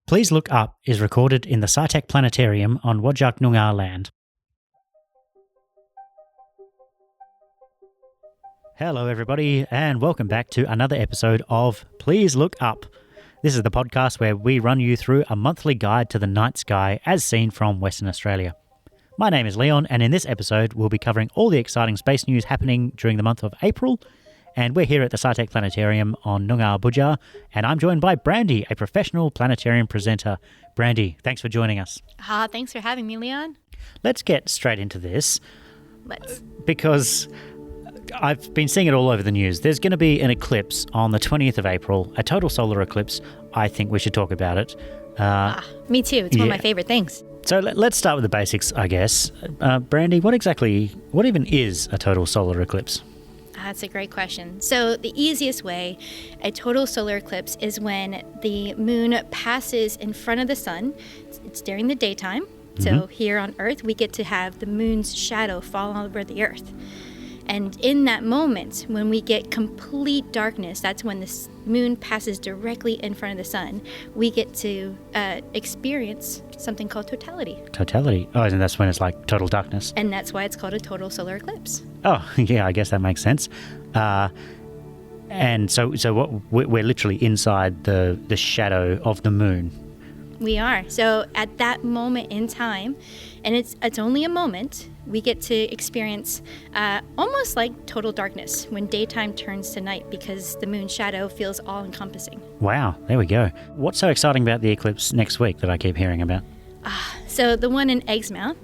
Please Look Up is recorded in the Scitech Planetarium on Whadjuk Noongar land. Hello everybody and welcome back to another episode of Please Look Up. This is the podcast where we run you through a monthly guide to the night sky as seen from Western Australia. My name is Leon and in this episode we'll be covering all the exciting space news happening during the month of April. And we're here at the Scitech Planetarium on Noongar Budja, and I'm joined by Brandi, a professional planetarium presenter. Brandi, thanks for joining us. Thanks for having me, Leon. Let's get straight into this. Let's. Because I've been seeing it all over the news. There's going to be an eclipse on the 20th of April, a total solar eclipse. I think we should talk about it. Me too. It's one of my favorite things. So let's start with the basics, I guess. Brandi, what even is a total solar eclipse? That's a great question. So the easiest way, a total solar eclipse is when the moon passes in front of the sun. It's during the daytime. Mm-hmm. So here on Earth, we get to have the moon's shadow fall over the Earth. And in that moment, when we get complete darkness, that's when the moon passes directly in front of the sun, we get to experience something called totality. Totality. Oh, and that's when it's like total darkness. And that's why it's called a total solar eclipse. Oh, yeah, I guess that makes sense. And so we're literally inside the shadow of the moon. We are. So at that moment in time, and it's only a moment, we get to experience almost like total darkness when daytime turns to night because the moon's shadow feels all-encompassing. Wow, there we go. What's so exciting about the eclipse next week that I keep hearing about? So the one in Exmouth.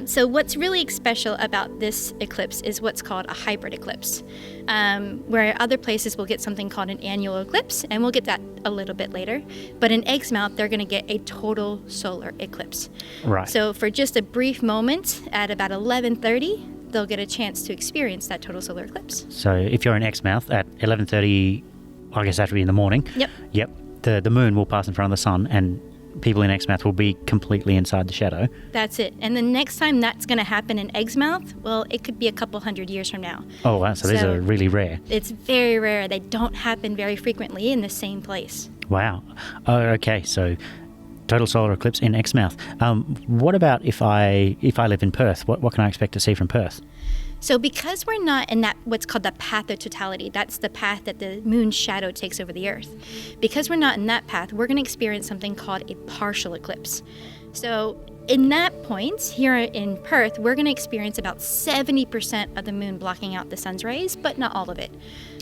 So what's really special about this eclipse is what's called a hybrid eclipse, where other places will get something called an annual eclipse, and we'll get that a little bit later. But in Exmouth, they're going to get a total solar eclipse. Right. So for just a brief moment at about 11:30, they'll get a chance to experience that total solar eclipse. So if you're in Exmouth at 11:30, I guess that would be in the morning. Yep. The moon will pass in front of the sun and people in Exmouth will be completely inside the shadow. That's it. And the next time that's going to happen in Exmouth, well, it could be a couple hundred years from now. Oh, wow. So these are really rare. It's very rare. They don't happen very frequently in the same place. Wow. Oh, okay. So total solar eclipse in Exmouth. What about if I live in Perth? What can I expect to see from Perth? So because we're not in that what's called the path of totality, that's the path that the moon's shadow takes over the Earth. Because we're not in that path, we're going to experience something called a partial eclipse. So in that point, here in Perth, we're going to experience about 70% of the moon blocking out the sun's rays, but not all of it.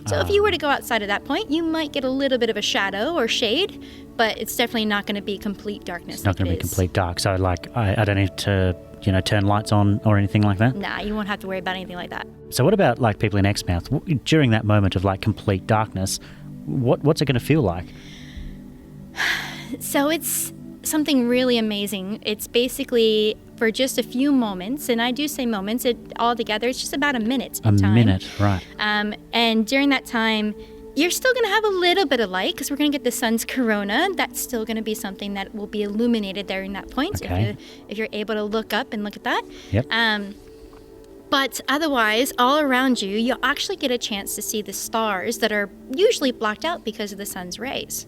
So if you were to go outside of that point, you might get a little bit of a shadow or shade, but it's definitely not going to be complete darkness. It's not going to be complete dark. So I don't need to turn lights on or anything like that? Nah, you won't have to worry about anything like that. So what about people in Exmouth? During that moment of complete darkness, what's it going to feel like? So it's something really amazing. It's basically for just a few moments, and I do say moments, altogether it's just about a minute in time. A minute, right. And during that time, you're still going to have a little bit of light because we're going to get the sun's corona. That's still going to be something that will be illuminated during that point. Okay. If you're able to look up and look at that. Yep. But otherwise, all around you, you'll actually get a chance to see the stars that are usually blocked out because of the sun's rays.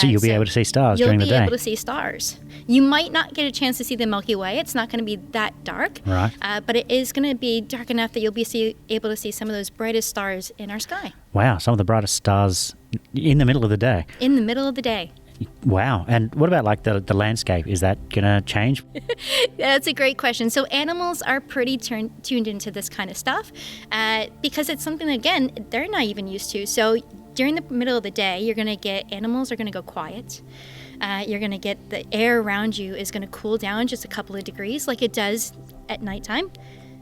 So you'll be able to see stars during the day? You'll be able to see stars. You might not get a chance to see the Milky Way. It's not going to be that dark. Right. But it is going to be dark enough that you'll be able to see some of those brightest stars in our sky. Wow, some of the brightest stars in the middle of the day. In the middle of the day. Wow. And what about the landscape? Is that going to change? That's a great question. So animals are pretty tuned into this kind of stuff because it's something, again, they're not even used to. So during the middle of the day, you're going to get animals are going to go quiet. You're going to get the air around you is going to cool down just a couple of degrees like it does at nighttime.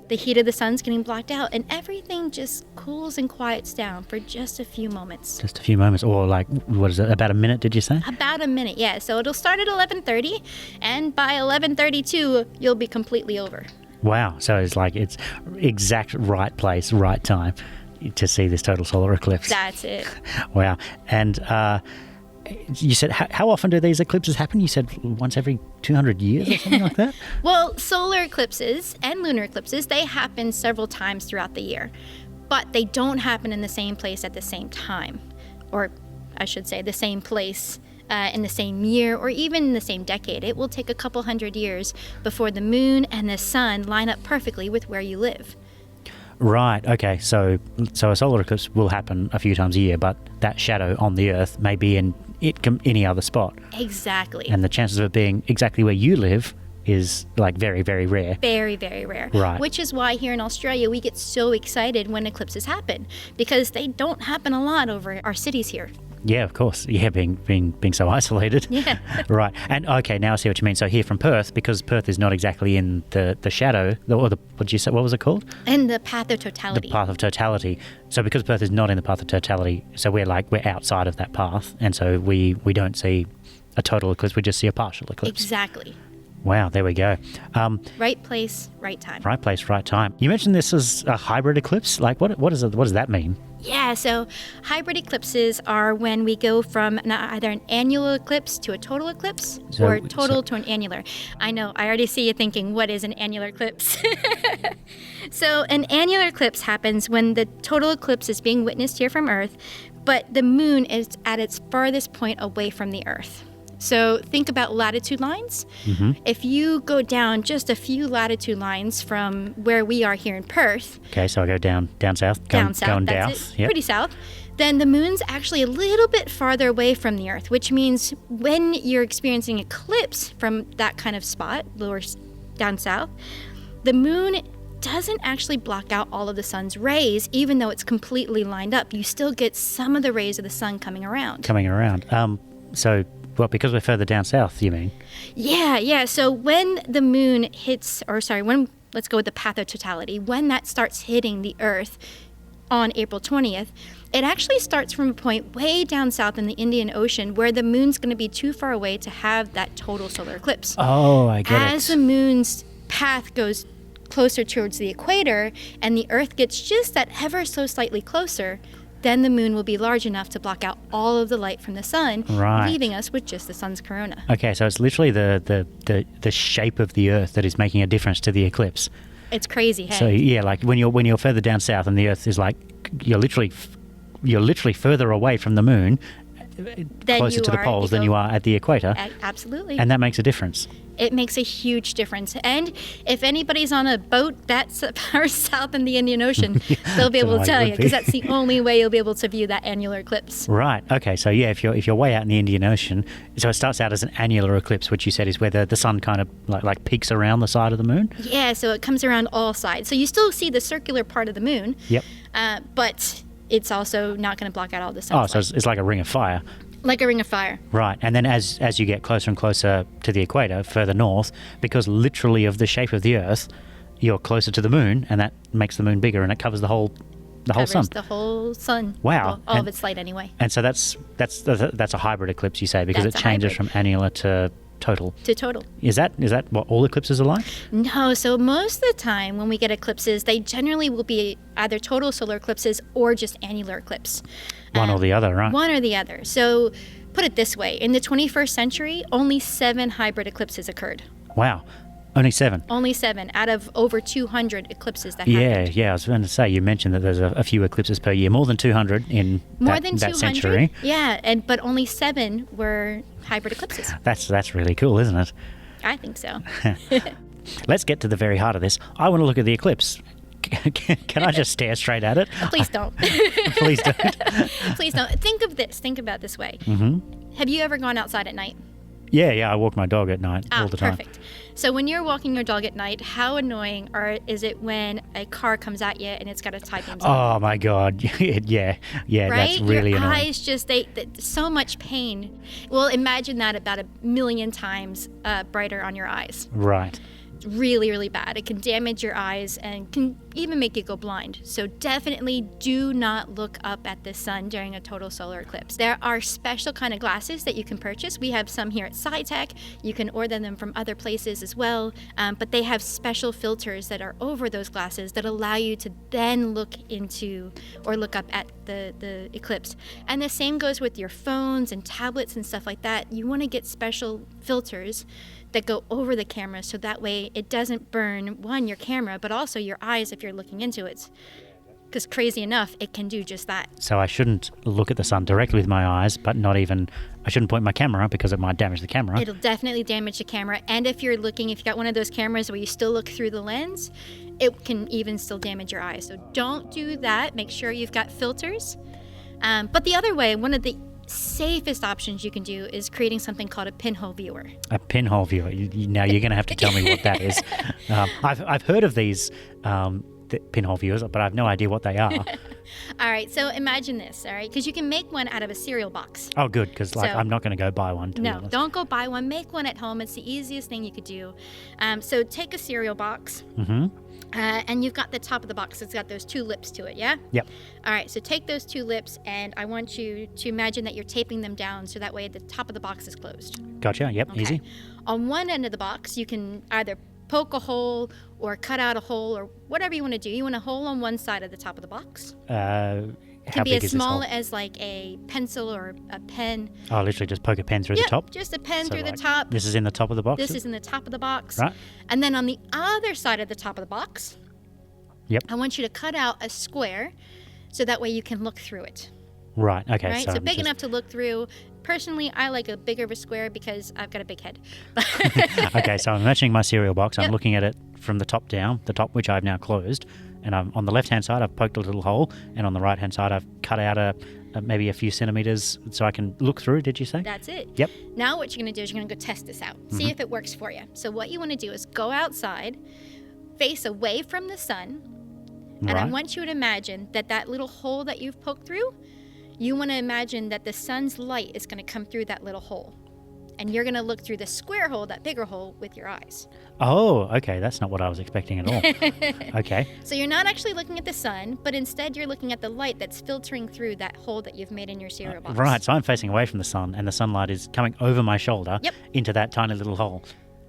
The heat of the sun's getting blocked out, and everything just cools and quiets down for just a few moments. Just a few moments, or what is it, about a minute, did you say? About a minute, yeah. So it'll start at 11:30, and by 11:32, you'll be completely over. Wow. So it's exact right place, right time to see this total solar eclipse. That's it. Wow. And you said, how often do these eclipses happen? You said once every 200 years or something like that? Well, solar eclipses and lunar eclipses, they happen several times throughout the year, but they don't happen in the same place at the same time. Or I should say the same place in the same year or even in the same decade. It will take a couple hundred years before the moon and the sun line up perfectly with where you live. Right. Okay. So a solar eclipse will happen a few times a year, but that shadow on the Earth may be in any other spot. Exactly. And the chances of it being exactly where you live is like very, very rare. Very, very rare. Right. Which is why here in Australia we get so excited when eclipses happen, because they don't happen a lot over our cities here. Yeah, of course. Yeah, being so isolated. Yeah. Right. And okay, now I see what you mean. So here from Perth, because Perth is not exactly in the shadow, or what did you say? What was it called? In the path of totality. The path of totality. So because Perth is not in the path of totality, so we're outside of that path, and so we don't see a total eclipse. We just see a partial eclipse. Exactly. Wow, there we go. Right place, right time. Right place, right time. You mentioned this as a hybrid eclipse. Like, what does that mean? Yeah, so hybrid eclipses are when we go from either an annular eclipse to a total eclipse or total to an annular. I know, I already see you thinking, what is an annular eclipse? So an annular eclipse happens when the total eclipse is being witnessed here from Earth, but the moon is at its farthest point away from the Earth. So think about latitude lines. Mm-hmm. If you go down just a few latitude lines from where we are here in Perth. Okay, so I go down south. Down south, going that's south. it. Yep. Pretty south. Then the moon's actually a little bit farther away from the Earth, which means when you're experiencing eclipse from that kind of spot, down south, the moon doesn't actually block out all of the sun's rays, even though it's completely lined up. You still get some of the rays of the sun coming around. So... Well, because we're further down south, you mean? Yeah. So when the moon let's go with the path of totality, when that starts hitting the Earth on April 20th, it actually starts from a point way down south in the Indian Ocean where the moon's going to be too far away to have that total solar eclipse. Oh, I get it. As the moon's path goes closer towards the equator and the Earth gets just that ever so slightly closer, then the moon will be large enough to block out all of the light from the sun, right, leaving us with just the sun's corona. Okay, so it's literally the shape of the Earth that is making a difference to the eclipse. It's crazy, hey? So yeah, like when you're further down south and the Earth is like you're literally further away from the moon, closer to the poles than you are at the equator. Absolutely. And that makes a difference. It makes a huge difference. And if anybody's on a boat that's far south in the Indian Ocean, they'll be able to tell you, because that's the only way you'll be able to view that annular eclipse. Right. Okay. So yeah, if you're way out in the Indian Ocean, so it starts out as an annular eclipse, which you said is where the sun kind of like peaks around the side of the moon. Yeah. So it comes around all sides. So you still see the circular part of the moon. Yep. But it's also not going to block out all the sun's light. So it's like a ring of fire. Like a ring of fire. Right. And then as you get closer and closer to the equator, further north, because literally of the shape of the Earth, you're closer to the moon, and that makes the moon bigger, and it covers the whole sun. The whole sun. Wow. Well, all of its light anyway. And so that's a hybrid eclipse, you say, because That's it changes from annular to total. To total. Is that what all eclipses are like? No, so most of the time when we get eclipses, they generally will be either total solar eclipses or just annular eclipse. One or the other, right? One or the other. So put it this way, in the 21st century, only 7 hybrid eclipses occurred. Wow. Only 7? Only 7 out of over 200 eclipses that happened. Yeah, I was going to say, you mentioned that there's a few eclipses per year, more than 200 in that century. Yeah, but only 7 were hybrid eclipses. That's really cool, isn't it? I think so. Let's get to the very heart of this. I want to look at the eclipse. Can I just stare straight at it? Please don't. Please don't. Please don't. Think of this. Think about it this way. Mm-hmm. Have you ever gone outside at night? Yeah, I walk my dog at night all the time. Perfect. So when you're walking your dog at night, how annoying is it when a car comes at you and it's got its high beams on? Oh my God. Yeah, right? That's really your annoying. Eyes just, so much pain. Well, imagine that about 1,000,000 times brighter on your eyes. Right. It's really, really bad. It can damage your eyes and can even make you go blind. So definitely do not look up at the sun during a total solar eclipse. There are special kind of glasses that you can purchase. We have some here at Scitech. You can order them from other places as well. But they have special filters that are over those glasses that allow you to then look into or look up at the eclipse. And the same goes with your phones and tablets and stuff like that. You want to get special filters that go over the camera so that way it doesn't burn, one, your camera, but also your eyes if you're looking into it. because crazy enough, it can do just that. So I shouldn't look at the sun directly with my eyes, but I shouldn't point my camera because it might damage the camera. It'll definitely damage the camera. And if you've got one of those cameras where you still look through the lens, it can even still damage your eyes. So don't do that. Make sure you've got filters. But the other way, one of the safest options you can do is creating something called a pinhole viewer. A pinhole viewer. Now you're going to have to tell me what that is. I've heard of these pinhole viewers, but I have no idea what they are. All right, so imagine this, all right, because you can make one out of a cereal box. Oh, good, because I'm not going to go buy one, to be honest. Don't go buy one. Make one at home. It's the easiest thing you could do. So take a cereal box, and you've got the top of the box. It's got those 2 lips to it, yeah? Yep. All right, so take those 2 lips, and I want you to imagine that you're taping them down so that way the top of the box is closed. Gotcha, yep, Okay. Easy. On one end of the box, you can either poke a hole or cut out a hole or whatever you want to do. You want a hole on one side of the top of the box. It can be as small as like a pencil or a pen. Oh, literally just poke a pen through the top? Just a pen So through the like, top. This is in the top of the box? This is in the top of the box. Right. And then on the other side of the top of the box, Yep. I want you to cut out a square so that way you can look through it. Right, okay. Right? So big enough to look through. Personally, I like a bigger of a square because I've got a big head. Okay, so I'm imagining my cereal box. I'm Yep. looking at it from the top down, the top which I've now closed. And I'm on the left-hand side, I've poked a little hole. And on the right-hand side, I've cut out maybe a few centimeters so I can look through, did you say? That's it. Yep. Now what you're going to do is you're going to go test this out. See if it works for you. So what you want to do is go outside, face away from the sun, and I Right. want you to imagine that little hole that you've poked through, you want to imagine that the sun's light is going to come through that little hole. And you're going to look through the square hole, that bigger hole, with your eyes. Oh, okay. That's not what I was expecting at all. Okay. So you're not actually looking at the sun, but instead you're looking at the light that's filtering through that hole that you've made in your cereal box. Right. So I'm facing away from the sun, and the sunlight is coming over my shoulder Yep. into that tiny little hole.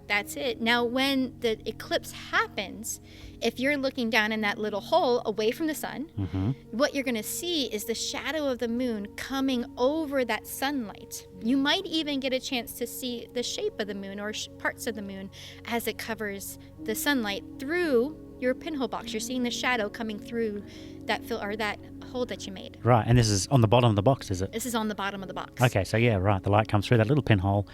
That's it. Now, when the eclipse happens, if you're looking down in that little hole away from the sun, what you're going to see is the shadow of the moon coming over that sunlight. You might even get a chance to see the shape of the moon or parts of the moon as it covers the sunlight through your pinhole box. You're seeing the shadow coming through that that hole that you made. Right. And this is on the bottom of the box, is it? This is on the bottom of the box. Okay. So, yeah, right. The light comes through that little pinhole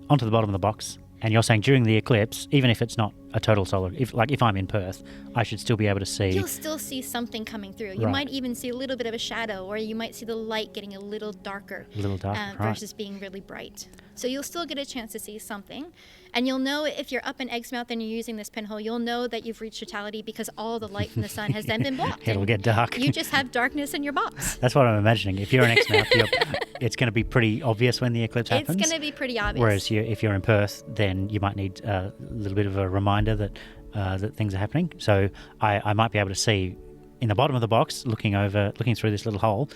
onto the bottom of the box. And you're saying during the eclipse, even if it's not a total solar, if I'm in Perth, I should still be able to see. You'll still see something coming through. You Right. might even see a little bit of a shadow, or you might see the light getting a little darker. A little darker, right. Versus being really bright. So you'll still get a chance to see something. And you'll know if you're up in Exmouth and you're using this pinhole, you'll know that you've reached totality because all the light from the sun has then been blocked. It'll And get dark. You just have darkness in your box. That's what I'm imagining. If you're in Exmouth, it's going to be pretty obvious when the eclipse happens. It's going to be pretty obvious. Whereas if you're in Perth, then you might need a little bit of a reminder that things are happening. So I might be able to see in the bottom of the box, looking through this little hole,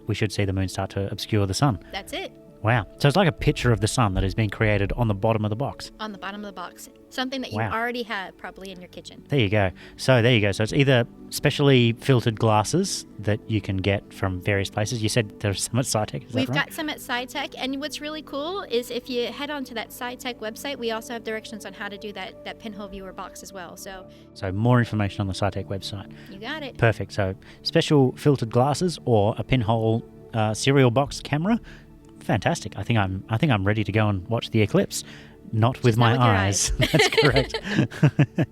we should see the moon start to obscure the sun. That's it. Wow. So it's like a picture of the sun that is being created on the bottom of the box. On the bottom of the box. Something that you Wow. already have probably in your kitchen. There you go. So it's either specially filtered glasses that you can get from various places. You said there's some at Scitech, is We've that right? got some at Scitech, and what's really cool is if you head on to that Scitech website, we also have directions on how to do that pinhole viewer box as well. So more information on the Scitech website. you got it. Perfect. So special filtered glasses or a pinhole cereal box camera. Fantastic. I think I'm ready to go and watch the eclipse. Not with Just my not with your eyes. That's correct.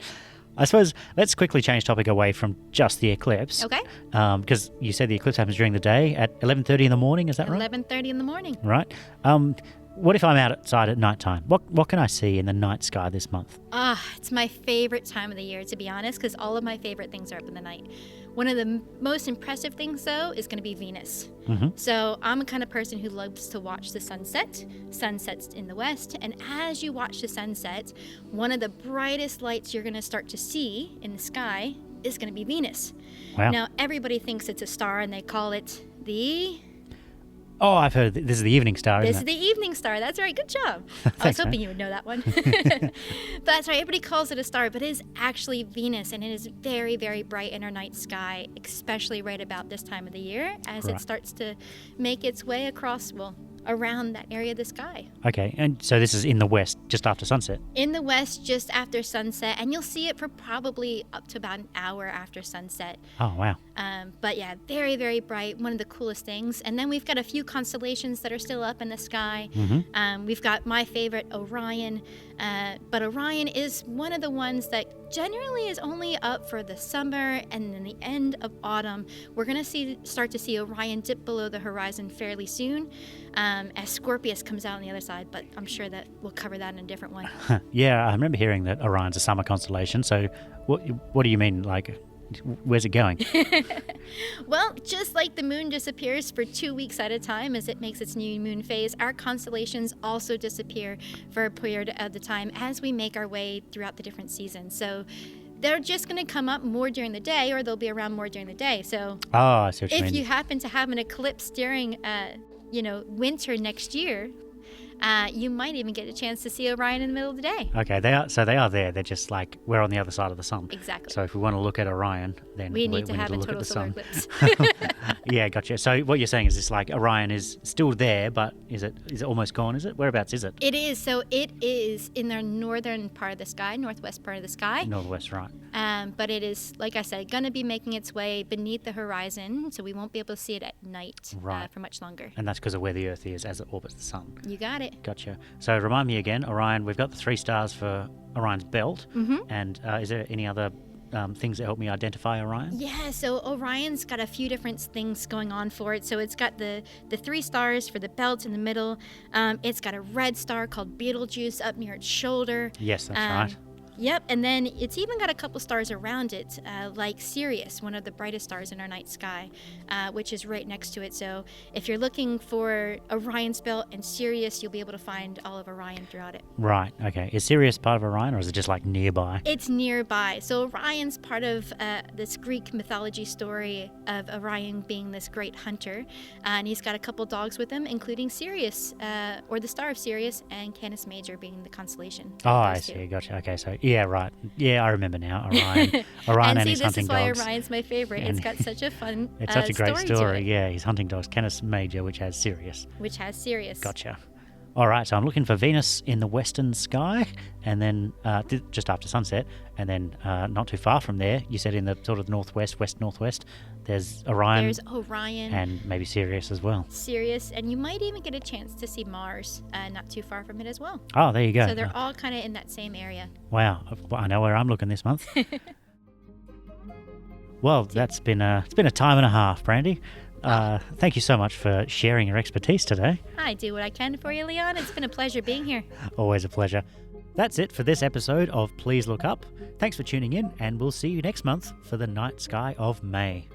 I suppose let's quickly change topic away from just the eclipse. Okay. Because you said the eclipse happens during the day at 11:30 in the morning. Is that right? 11:30 in the morning. Right. What if I'm outside at nighttime? What can I see in the night sky this month? It's my favorite time of the year, to be honest, because all of my favorite things are up in the night. One of the most impressive things, though, is going to be Venus. So I'm the kind of person who loves to watch the sunset. Sunset's in the west, and as you watch the sunset, one of the brightest lights you're going to start to see in the sky is going to be Venus. Wow. Now, everybody thinks it's a star, and they call it the... Oh, I've heard this is the evening star, This isn't is it? the evening star. That's right. Good job. I was hoping you would know that one. But that's right. Everybody calls it a star, but it is actually Venus, and it is very, very bright in our night sky, especially right about this time of the year as Right. it starts to make its way across, around that area of the sky. Okay, and so this is in the west, just after sunset. In the west, just after sunset, and you'll see it for probably up to about an hour after sunset. Oh, wow. But yeah, very, very bright. One of the coolest things. And then we've got a few constellations that are still up in the sky. We've got my favorite, Orion. But Orion is one of the ones that generally is only up for the summer and then the end of autumn. We're going to start to see Orion dip below the horizon fairly soon as Scorpius comes out on the other side. But I'm sure that we'll cover that in a different one. Yeah, I remember hearing that Orion's a summer constellation. So what do you mean? Like, where's it going? Well, just like the moon disappears for 2 weeks at a time as it makes its new moon phase, our constellations also disappear for a period of the time as we make our way throughout the different seasons. So they're just going to come up more during the day, or they'll be around more during the day. So I see what you mean. If you happen to have an eclipse during winter next year, you might even get a chance to see Orion in the middle of the day. Okay, they are there. They're just like, we're on the other side of the sun. Exactly. So if we want to look at Orion, then we need to look have a at total the solar sun. eclipse. Yeah, gotcha. So what you're saying is this, like, Orion is still there, but is it almost gone, is it? Whereabouts is it? It is. So it is in the northern part of the sky, northwest part of the sky. Northwest, right. But it is, like I said, going to be making its way beneath the horizon, so we won't be able to see it at night for much longer. And that's because of where the Earth is as it orbits the sun. You got it. Gotcha. So remind me again, Orion, we've got the 3 stars for Orion's belt. And is there any other things that help me identify Orion? Yeah, so Orion's got a few different things going on for it. So it's got the 3 stars for the belt in the middle. It's got a red star called Betelgeuse up near its shoulder. Yes, that's right. Yep, and then it's even got a couple stars around it, like Sirius, one of the brightest stars in our night sky, which is right next to it. So if you're looking for Orion's belt and Sirius, you'll be able to find all of Orion throughout it. Right, okay. Is Sirius part of Orion, or is it just like nearby? It's nearby. So Orion's part of this Greek mythology story of Orion being this great hunter, and he's got a couple dogs with him, including Sirius, or the star of Sirius, and Canis Major being the constellation. Oh, I see. Gotcha. Okay, so yeah, right. Yeah, I remember now. Orion and his hunting dogs. And this is why Orion's my favorite. It's got such a fun It's such a great story. To it. Yeah, his hunting dogs, Canis Major, which has Sirius. Gotcha. All right, so I'm looking for Venus in the western sky, and then just after sunset, and then not too far from there, you said in the sort of west-northwest, there's Orion. There's Orion. And maybe Sirius as well. Sirius, and you might even get a chance to see Mars not too far from it as well. Oh, there you go. So they're all kind of in that same area. Wow, I know where I'm looking this month. Well, it's been a time and a half, Brandi. Thank you so much for sharing your expertise today. I do what I can for you, Leon. It's been a pleasure being here. Always a pleasure. That's it for this episode of Please Look Up. Thanks for tuning in, and we'll see you next month for the night sky of May.